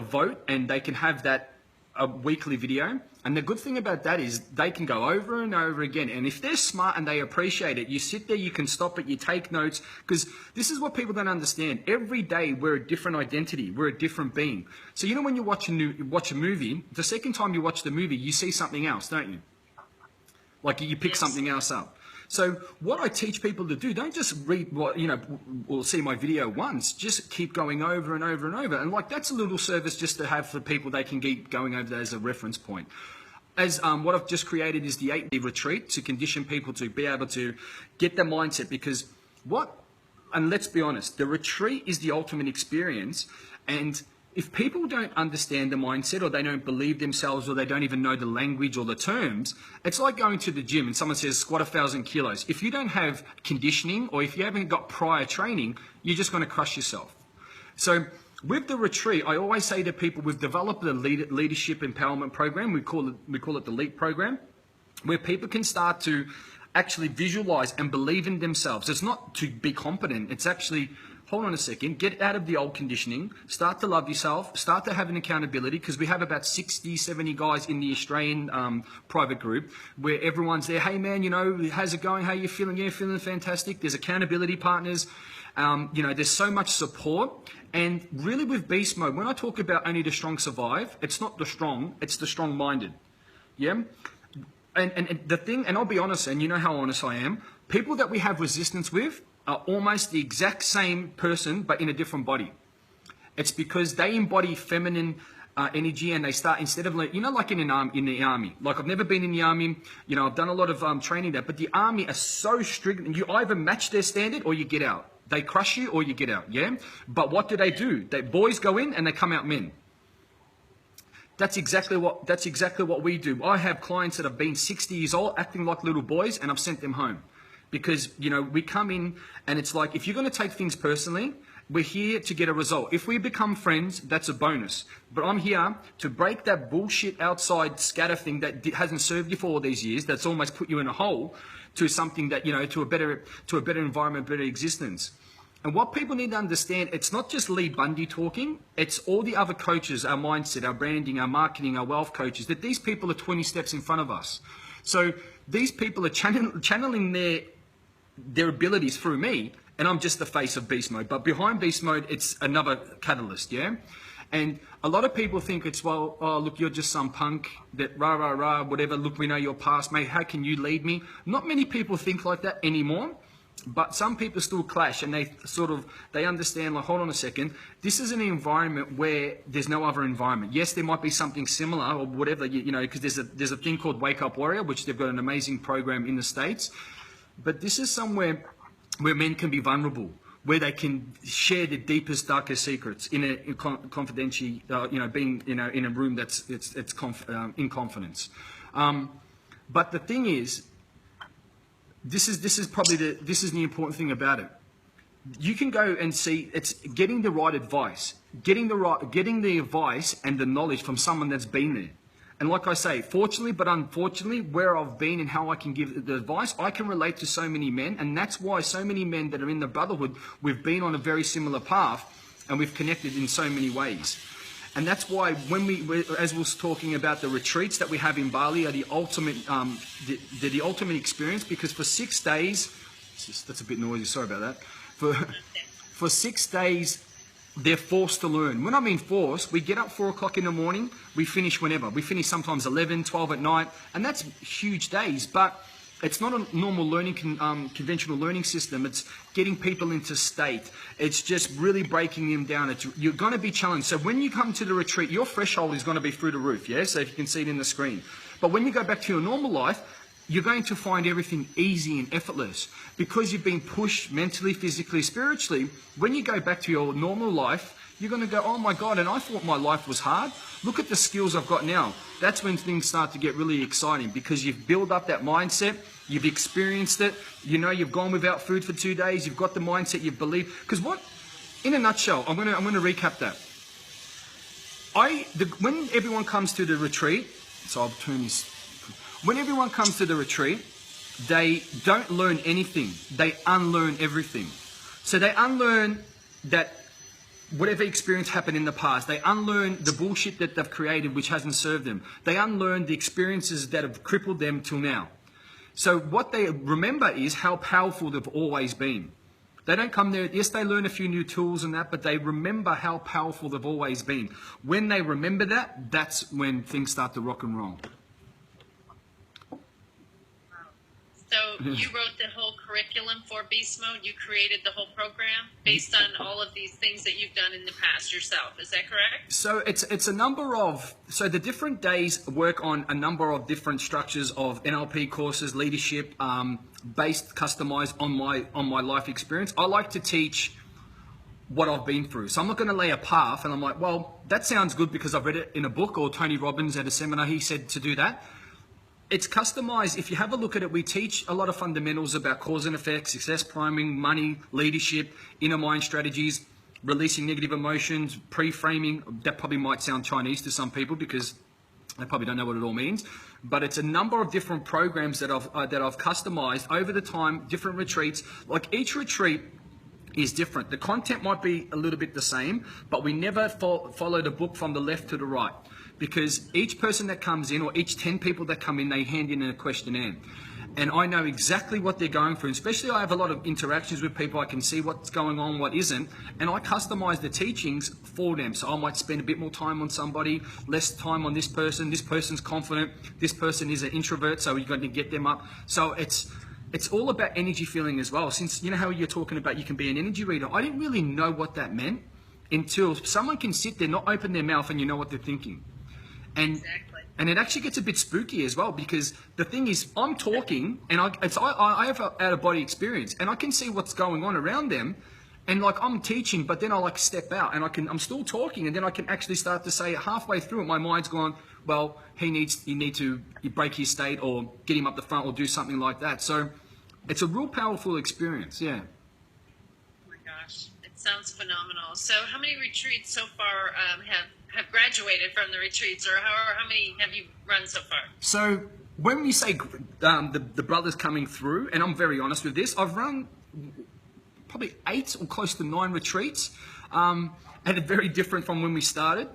[SPEAKER 2] vote, and they can have that a weekly video. And the good thing about that is they can go over and over again. And if they're smart and they appreciate it, you sit there, you can stop it, you take notes, because this is what people don't understand. Every day we're a different identity, we're a different being. So you know, when you watch a movie, the second time you watch the movie, you see something else, don't you? Like, you pick something else up. So what I teach people to do, don't just read what, you know, or see my video once, just keep going over and over and over. And like, that's a little service just to have for people, they can keep going over that as a reference point. As what I've just created is the 8-day retreat to condition people to be able to get their mindset, because and let's be honest, the retreat is the ultimate experience. And if people don't understand the mindset, or they don't believe themselves, or they don't even know the language or the terms, it's like going to the gym and someone says squat 1,000 kilos. If you don't have conditioning, or if you haven't got prior training, you're just going to crush yourself. So with the retreat, I always say to people, we've developed a leadership empowerment program. We call it the LEAP program, where people can start to actually visualize and believe in themselves. It's not to be competent. It's actually, hold on a second, get out of the old conditioning, start to love yourself, start to have an accountability, because we have about 60, 70 guys in the Australian private group where everyone's there. Hey man, you know, how's it going? How you feeling? Yeah, feeling fantastic. There's accountability partners. You know, there's so much support. And really with beast mode, when I talk about only the strong survive, it's not the strong, it's the strong-minded. Yeah? And the thing, and I'll be honest, and you know how honest I am, people that we have resistance with are almost the exact same person, but in a different body. It's because they embody feminine energy, and they start, instead of, like, you know, like in the army. Like, I've never been in the army, you know, I've done a lot of training there, but the army are so strict, and you either match their standard or you get out. They crush you or you get out, yeah? But what do? They boys go in and they come out men. That's exactly what we do. I have clients that have been 60 years old acting like little boys, and I've sent them home. Because, you know, we come in and it's like, if you're going to take things personally, we're here to get a result. If we become friends, that's a bonus. But I'm here to break that bullshit outside scatter thing that hasn't served you for all these years, that's almost put you in a hole, to something that, you know, to a better environment, better existence. And what people need to understand, it's not just Lee Bundy talking, it's all the other coaches, our mindset, our branding, our marketing, our wealth coaches, that these people are 20 steps in front of us. So these people are channeling their abilities through me, and I'm just the face of beast mode. But behind beast mode, it's another catalyst, yeah? And a lot of people think it's, well, oh, look, you're just some punk that rah, rah, rah, whatever. Look, we know your past, mate. How can you lead me? Not many people think like that anymore, but some people still clash, and they understand, like, hold on a second. This is an environment where there's no other environment. Yes, there might be something similar or whatever, you know, because there's a thing called Wake Up Warrior, which they've got an amazing program in the States. But this is somewhere where men can be vulnerable, where they can share their deepest, darkest secrets in confidential, you know, being, you know, in a room that's in confidence. But the thing is, this is the important thing about it. You can go and see, it's getting the right advice, getting the advice and the knowledge from someone that's been there. And like I say, fortunately but unfortunately, where I've been and how I can give the advice, I can relate to so many men, and that's why so many men that are in the brotherhood, we've been on a very similar path, and we've connected in so many ways. And that's why when as we was talking about the retreats that we have in Bali, are the ultimate, the ultimate experience, because for 6 days, that's a bit noisy, sorry about that. For 6 days, they're forced to learn. When I mean forced, we get up 4 o'clock in the morning, we finish whenever. We finish sometimes 11, 12 at night, and that's huge days, but it's not a normal learning, conventional learning system. It's getting people into state. It's just really breaking them down. You're going to be challenged. So when you come to the retreat, your threshold is going to be through the roof, yeah? So if you can see it in the screen. But when you go back to your normal life, you're going to find everything easy and effortless because you've been pushed mentally, physically, spiritually. When you go back to your normal life, you're going to go, oh my God, and I thought my life was hard. Look at the skills I've got now. That's when things start to get really exciting because you've built up that mindset, you've experienced it, you know, you've gone without food for 2 days, you've got the mindset, you've believed. Because what, in a nutshell, I'm going to recap that. When everyone comes to the retreat, so I'll turn this. When everyone comes to the retreat, they don't learn anything. They unlearn everything. So they unlearn that whatever experience happened in the past. They unlearn the bullshit that they've created which hasn't served them. They unlearn the experiences that have crippled them till now. So what they remember is how powerful they've always been. They don't come there, yes, they learn a few new tools and that, but they remember how powerful they've always been. When they remember that, that's when things start to rock and roll.
[SPEAKER 1] So you wrote the whole curriculum for Beast Mode. You created the whole program based on all of these things that you've done in the past yourself. Is that correct? So
[SPEAKER 2] it's a number of, so the different days work on a number of different structures of NLP courses, leadership, based, customized on my life experience. I like to teach what I've been through. So I'm not going to lay a path and I'm like, well, that sounds good because I've read it in a book, or Tony Robbins at a seminar, he said to do that. It's customized. If you have a look at it, we teach a lot of fundamentals about cause and effect, success priming, money, leadership, inner mind strategies, releasing negative emotions, pre-framing. That probably might sound Chinese to some people because they probably don't know what it all means. But it's a number of different programs that I've customized over the time, different retreats. Like each retreat is different. The content might be a little bit the same, but we never follow the book from the left to the right. Because each person that comes in, or each 10 people that come in, they hand in a questionnaire. and I know exactly what they're going through. Especially I have a lot of interactions with people. I can see what's going on, what isn't, and I customize the teachings for them. So I might spend a bit more time on somebody, less time on this person. This person's confident. This person is an introvert, so you've got to get them up. So it's all about energy feeling as well. Since you know how you're talking about you can be an energy reader, I didn't really know what that meant until someone can sit there, not open their mouth, and you know what they're thinking. And
[SPEAKER 1] Exactly.
[SPEAKER 2] and it actually gets a bit spooky as well, because the thing is, I'm talking and I have an out of body experience, and I can see what's going on around them, and like I'm teaching, but then I like step out and I'm still talking, and then I can actually start to say halfway through it, my mind's gone, well, you need to break his state or get him up the front or do something like that. So it's a real powerful experience, yeah.
[SPEAKER 1] Oh my gosh, it sounds phenomenal. So how many retreats so far have graduated from the retreats, or how many have you run so far?
[SPEAKER 2] So when we say the brothers coming through, and I'm very honest with this, I've run probably 8 or close to 9 retreats, and it's very different from when we started.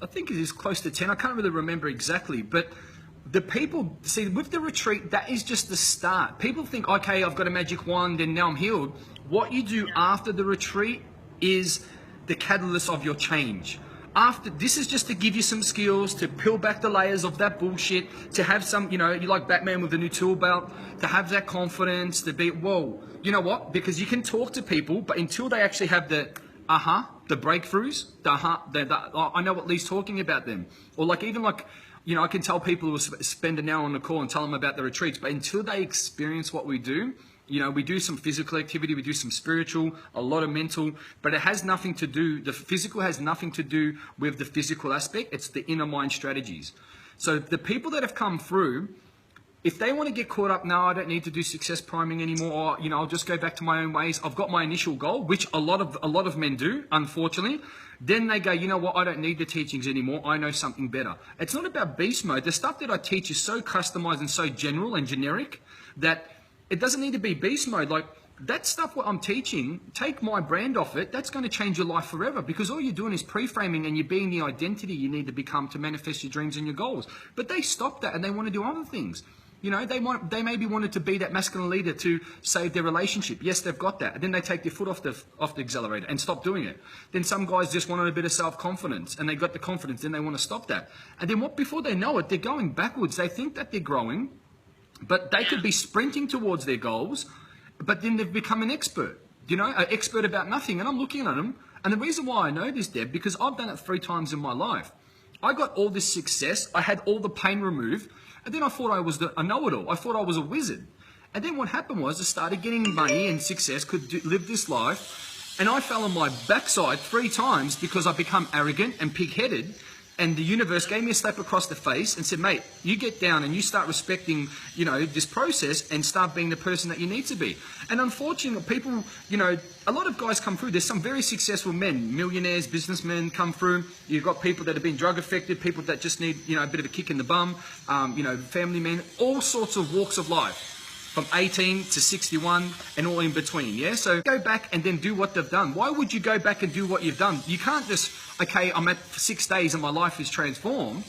[SPEAKER 2] I think it is close to 10. I can't really remember exactly, but the people, see, with the retreat, that is just the start. People think, okay, I've got a magic wand and now I'm healed. What you do after the retreat is the catalyst of your change. After this is just to give you some skills, to peel back the layers of that bullshit, to have some, you like Batman with the new tool belt, to have that confidence, to be, whoa, you know what? Because you can talk to people, but until they actually have the breakthroughs, I know what Lee's talking about them. Or like, even like, I can tell people who spend an hour on the call and tell them about the retreats, but until they experience what we do, we do some physical activity, we do some spiritual, a lot of mental, but it has nothing to do, the physical has nothing to do with the physical aspect. It's the inner mind strategies. So the people that have come through, if they want to get caught up, no, I don't need to do success priming anymore, or, I'll just go back to my own ways. I've got my initial goal, which a lot of men do, unfortunately. Then they go, you know what, I don't need the teachings anymore. I know something better. It's not about beast mode. The stuff that I teach is so customized and so general and generic that it doesn't need to be beast mode. Like that stuff what I'm teaching, take my brand off it, that's going to change your life forever, because all you're doing is pre-framing and you're being the identity you need to become to manifest your dreams and your goals. But they stop that and they want to do other things. They maybe wanted to be that masculine leader to save their relationship. Yes, they've got that. And then they take their foot off the accelerator and stop doing it. Then some guys just wanted a bit of self-confidence, and they got the confidence, then they want to stop that. And then before they know it, they're going backwards. They think that they're growing, but they could be sprinting towards their goals, but then they've become an expert, an expert about nothing. And I'm looking at them, and the reason why I know this, Deb, because I've done it 3 times in my life. I got all this success. I had all the pain removed. And then I thought I was a know-it-all. I thought I was a wizard. And then what happened was I started getting money and success, live this life. And I fell on my backside 3 times because I become arrogant and pig-headed. And the universe gave me a slap across the face and said, mate, you get down and you start respecting, this process and start being the person that you need to be. And unfortunately, people, a lot of guys come through. There's some very successful men, millionaires, businessmen come through. You've got people that have been drug affected, people that just need, a bit of a kick in the bum, family men, all sorts of walks of life. From 18 to 61 and all in between, yeah? So go back and then do what they've done. Why would you go back and do what you've done? You can't just, okay, I'm at 6 days and my life is transformed.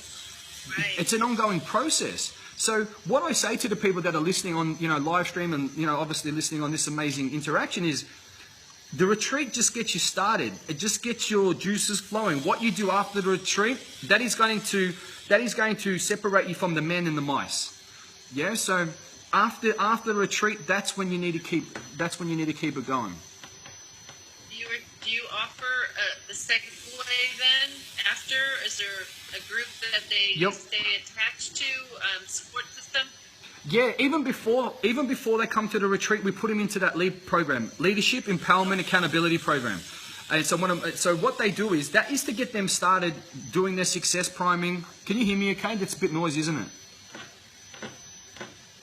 [SPEAKER 2] Right. It's an ongoing process. So what I say to the people that are listening on, live stream and, obviously listening on this amazing interaction is, the retreat just gets you started. It just gets your juices flowing. What you do after the retreat, that is going to separate you from the men and the mice. Yeah, so after the retreat, that's when you need to keep it going.
[SPEAKER 1] Do you offer the second wave then after? Is there a group that they stay attached to, support system?
[SPEAKER 2] Yeah, even before they come to the retreat, we put them into that leadership, empowerment, accountability program. And so what they do is to get them started doing their success priming. Can you hear me okay? That's a bit noisy, isn't it?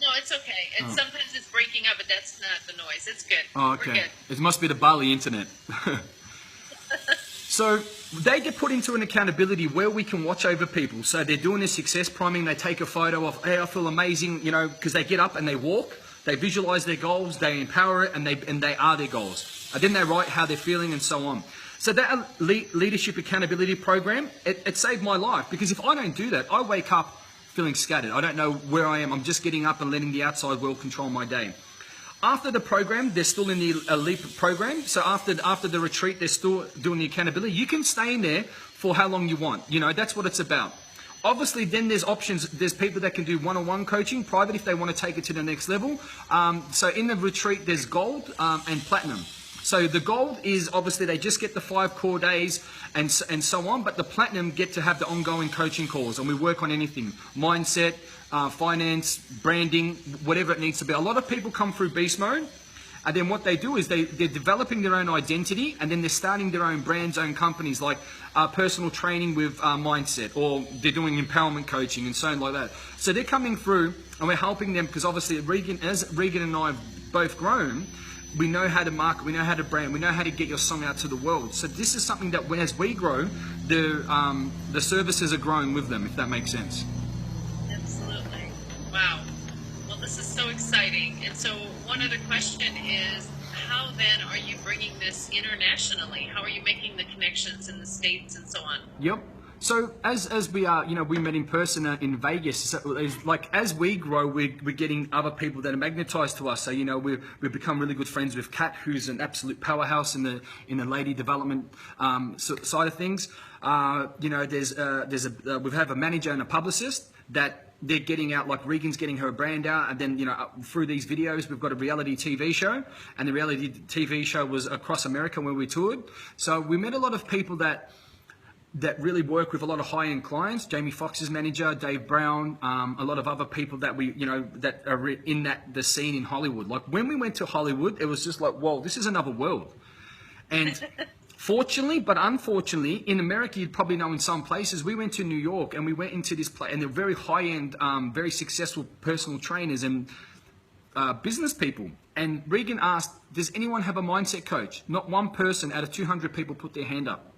[SPEAKER 1] No, it's okay. And sometimes it's breaking up, but that's not the noise. It's good.
[SPEAKER 2] Oh, okay.
[SPEAKER 1] We're good.
[SPEAKER 2] It must be the Bali internet. So they get put into an accountability where we can watch over people. So they're doing their success priming. They take a photo of, hey, I feel amazing, because they get up and they walk. They visualize their goals. They empower it, and they are their goals. And then they write how they're feeling and so on. So that leadership accountability program, it saved my life, because if I don't do that, I wake up feeling scattered. I don't know where I am. I'm just getting up and letting the outside world control my day. After the program, they're still in the elite program. So after the retreat, they're still doing the accountability. You can stay in there for how long you want. You know, that's what it's about. Obviously, then there's options. There's people that can do one-on-one coaching, private, if they want to take it to the next level. So in the retreat, there's gold and platinum. So the gold is obviously they just get the 5 core days and so on, but the platinum get to have the ongoing coaching calls, and we work on anything, mindset, finance, branding, whatever it needs to be. A lot of people come through beast mode, and then what they do is they're developing their own identity, and then they're starting their own brands, own companies, like personal training with mindset, or they're doing empowerment coaching and so on like that. So they're coming through, and we're helping them because obviously as Regan and I have both grown, we know how to market, we know how to brand, we know how to get your song out to the world. So this is something that as we grow, the services are growing with them, if that makes sense.
[SPEAKER 1] Absolutely. Wow. Well, this is so exciting. And so one other question is, how then are you bringing this internationally? How are you making the connections in the States and so on? Yep.
[SPEAKER 2] So as we are, you know, we met in person in Vegas. So it's like as we grow, we're getting other people that are magnetized to us. So you know, we've become really good friends with Kat, who's an absolute powerhouse in the lady development side of things. You know, we have a manager and a publicist that they're getting out, like Regan's getting her brand out, and then, you know, through these videos, we've got a reality TV show, and the reality TV show was across America where we toured. So we met a lot of people that really work with a lot of high-end clients. Jamie Foxx's manager, Dave Brown, a lot of other people that we, you know, that are in the scene in Hollywood. Like when we went to Hollywood, it was just like, whoa, this is another world. And fortunately, but unfortunately, in America, you'd probably know in some places, we went to New York and we went into this place, and they're very high-end, very successful personal trainers and business people. And Regan asked, does anyone have a mindset coach? Not one person out of 200 people put their hand up.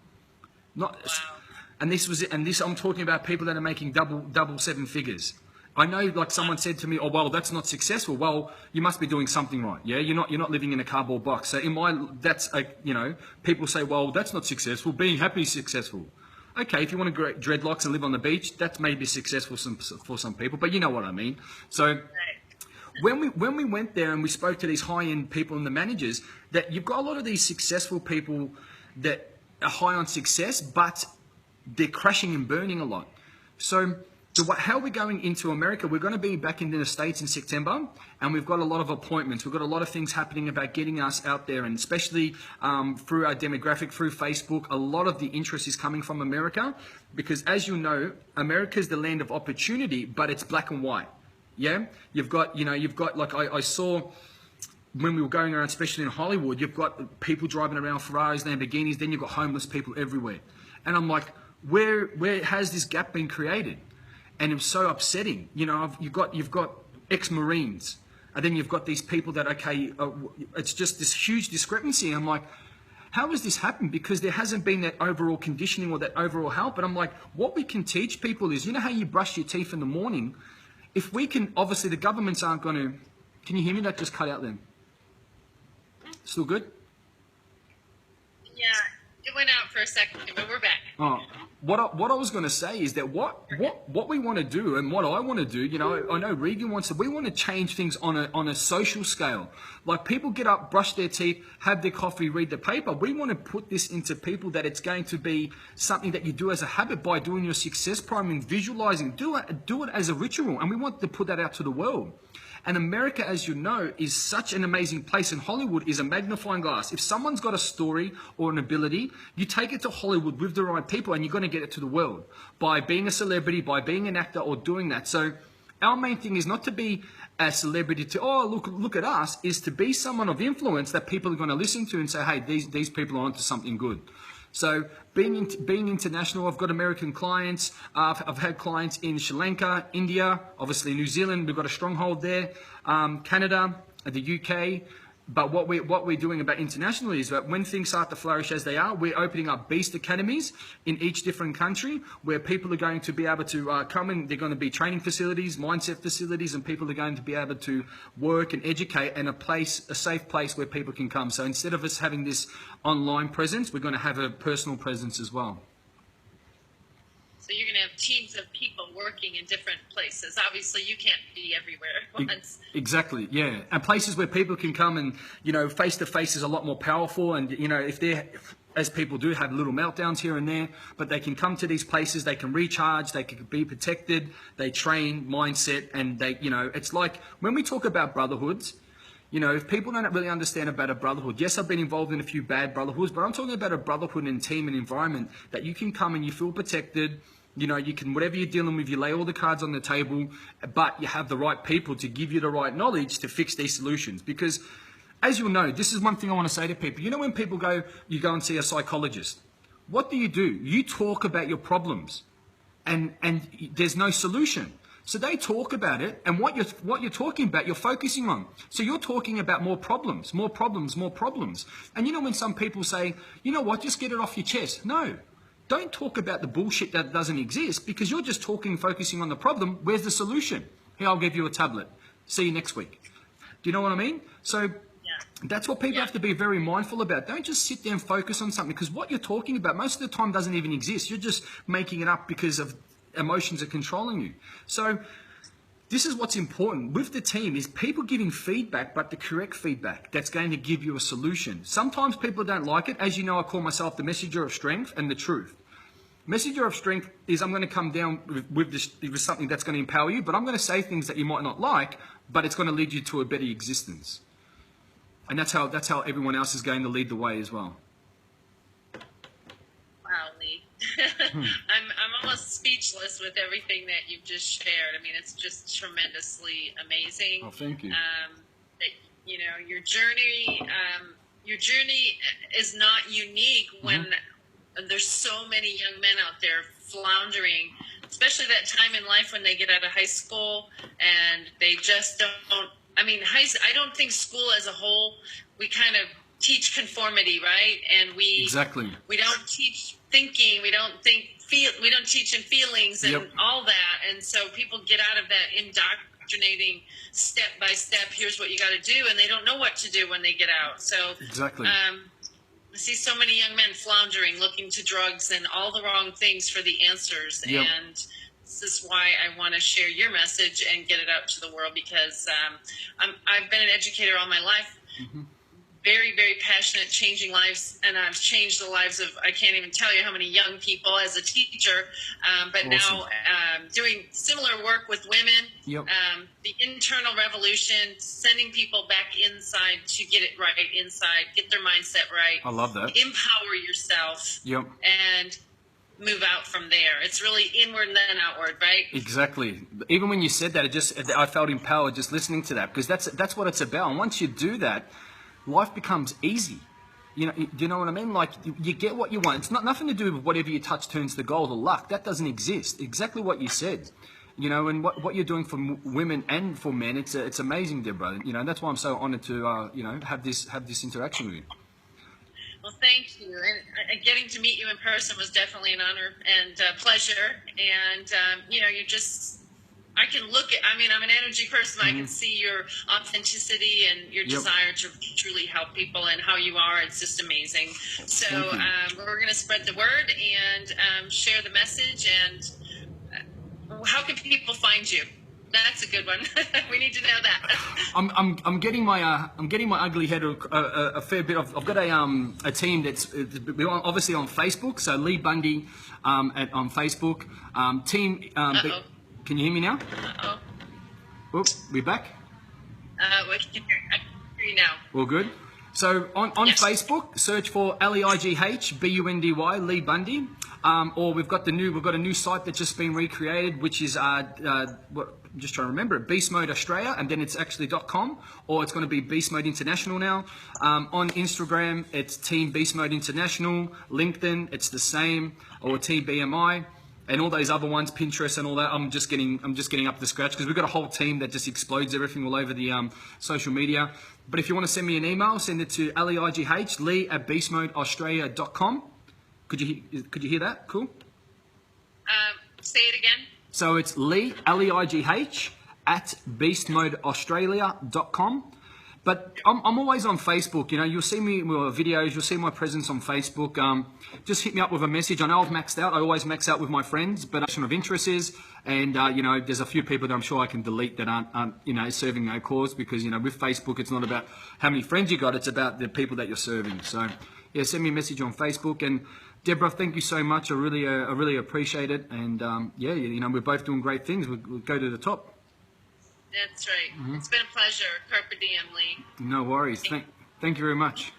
[SPEAKER 2] Not, wow. And this was it. And this, I'm talking about people that are making double 7 figures. I know, like someone said to me, oh, well, that's not successful. Well, you must be doing something right. Yeah, you're not living in a cardboard box. So you know, people say, well, that's not successful. Being happy is successful. Okay, if you want to grow dreadlocks and live on the beach, that may be successful for some people, but you know what I mean. So when we went there and we spoke to these high-end people and the managers, that you've got a lot of these successful people that are high on success, but they're crashing and burning a lot. So how we're going into America, we're going to be back in the States in September, and we've got a lot of appointments. We've got a lot of things happening about getting us out there, and especially through our demographic, through Facebook, a lot of the interest is coming from America, because as you know, America is the land of opportunity, but it's black and white. Yeah, you've got like I saw when we were going around, especially in Hollywood, you've got people driving around Ferraris, Lamborghinis, then you've got homeless people everywhere. And I'm like, where has this gap been created? And it was so upsetting. You know, you've got ex-Marines, and then you've got these people that, okay, it's just this huge discrepancy. I'm like, how has this happened? Because there hasn't been that overall conditioning or that overall help. And I'm like, what we can teach people is, you know how you brush your teeth in the morning? If we can, obviously the governments aren't going to, can you hear me? That just cut out then. Still good?
[SPEAKER 1] Yeah, it went out for a second, but we're back.
[SPEAKER 2] Oh, what I was going to say is that what we want to do, and what I want to do, you know, I know Regan wants to, we want to change things on a social scale. Like people get up, brush their teeth, have their coffee, read the paper. We want to put this into people that it's going to be something that you do as a habit by doing your success priming, visualizing, do it as a ritual, and we want to put that out to the world. And America, as you know, is such an amazing place, and Hollywood is a magnifying glass. If someone's got a story or an ability, you take it to Hollywood with the right people, and you're going to get it to the world by being a celebrity, by being an actor, or doing that. So our main thing is not to be a celebrity to, oh, look at us, is to be someone of influence that people are going to listen to and say, hey, these people are onto something good. So being international, I've got American clients. I've had clients in Sri Lanka, India, obviously New Zealand. We've got a stronghold there. Canada, the UK. But what we're doing about internationally is that when things start to flourish as they are, we're opening up beast academies in each different country where people are going to be able to come in. They're going to be training facilities, mindset facilities, and people are going to be able to work and educate in a safe place where people can come. So instead of us having this online presence, we're going to have a personal presence as well.
[SPEAKER 1] So you're going to have teams of people working in different places. Obviously, you can't be everywhere at once.
[SPEAKER 2] Exactly, yeah. And places where people can come and, face to face is a lot more powerful. And, if they're, as people do, have little meltdowns here and there, but they can come to these places, they can recharge, they can be protected, they train mindset, and they, it's like when we talk about brotherhoods, if people don't really understand about a brotherhood, yes, I've been involved in a few bad brotherhoods, but I'm talking about a brotherhood and team and environment that you can come and you feel protected. You can, whatever you're dealing with, you lay all the cards on the table, but you have the right people to give you the right knowledge to fix these solutions. Because as you'll know, this is one thing I want to say to people. When people you go and see a psychologist, what do? You talk about your problems and there's no solution. So they talk about it, and what you're talking about, you're focusing on. So you're talking about more problems, more problems, more problems. And when some people say, just get it off your chest. No, don't talk about the bullshit that doesn't exist, because you're just focusing on the problem. Where's the solution? Here, I'll give you a tablet. See you next week. Do you know what I mean? So that's what people have to be very mindful about. Don't just sit there and focus on something, because what you're talking about most of the time doesn't even exist. You're just making it up because of emotions are controlling you. So this is what's important with the team, is people giving feedback, but the correct feedback that's going to give you a solution. Sometimes people don't like it. As you know, I call myself the messenger of strength and the truth. Messenger of strength is I'm going to come down with something that's going to empower you, but I'm going to say things that you might not like, but it's going to lead you to a better existence. And that's how everyone else is going to lead the way as well.
[SPEAKER 1] Wow, Lee. I'm almost speechless with everything that you've just shared. I mean, it's just tremendously amazing.
[SPEAKER 2] Oh, thank you.
[SPEAKER 1] Your journey is not unique when there's so many young men out there floundering, especially that time in life when they get out of high school and they just don't. I mean, I don't think school as a whole, we kind of teach conformity, right? And we don't teach thinking, we don't teach in feelings and all that. And so people get out of that indoctrinating step by step, here's what you got to do, and they don't know what to do when they get out. So I see so many young men floundering, looking to drugs and all the wrong things for the answers. And this is why I want to share your message and get it out to the world, because I've been an educator all my life. Very, very passionate, changing lives, and I've changed the lives of, I can't even tell you how many young people as a teacher, but now doing similar work with women, the internal revolution, sending people back inside to get it right inside, get their mindset right.
[SPEAKER 2] I love that.
[SPEAKER 1] Empower yourself and move out from there. It's really inward and then outward, right?
[SPEAKER 2] Exactly. Even when you said that, I felt empowered just listening to that, because that's what it's about. And once you do that, life becomes easy. Do you know what I mean? Like, you get what you want. It's nothing to do with whatever you touch turns to gold or luck. That doesn't exist. Exactly what you said. And what you're doing for women and for men, it's amazing, Deborah. That's why I'm so honored to have this interaction with you.
[SPEAKER 1] Well, thank you. And getting to meet you in person was definitely an honor and pleasure. And you just, I can look at, I'm an energy person. I can see your authenticity and your desire to truly help people and how you are. It's just amazing. So we're going to spread the word and share the message. And how can people find you? That's a good one. We need to know that.
[SPEAKER 2] I'm getting my ugly head a fair bit. I've got a team that's obviously on Facebook. So Lee Bundy on Facebook. Team. Can you hear me now? Oops, we back?
[SPEAKER 1] We can hear you now.
[SPEAKER 2] All good. So on Facebook, search for LEIGH Lee Bundy. Or we've got a new site that's just been recreated, which is I'm just trying to remember it, Beast Mode Australia, and then it's actually .com, or it's going to be Beast Mode International now. On Instagram, it's Team Beast Mode International. LinkedIn, it's the same, or Team BMI. And all those other ones, Pinterest and all that, I'm just getting up to scratch, because we've got a whole team that just explodes everything all over the social media. But if you want to send me an email, send it to LEIGH, lee@beastmodeaustralia.com. Could you hear that? Cool.
[SPEAKER 1] Say it again.
[SPEAKER 2] So it's Lee, LEIGH, @beastmodeaustralia.com. But I'm always on Facebook. You know, you'll see me with videos. You'll see my presence on Facebook. Just hit me up with a message. I know I've maxed out. I always max out with my friends, but of interest is, and you know, there's a few people that I'm sure I can delete that aren't you know, serving no cause, because you know, with Facebook, it's not about how many friends you got. It's about the people that you're serving. So yeah, send me a message on Facebook. And Deborah, thank you so much. I really appreciate it. And yeah, you know, we're both doing great things. We'll go to the top.
[SPEAKER 1] That's right. It's been a pleasure. Carpe diem, Lee.
[SPEAKER 2] No worries. Thank you very much.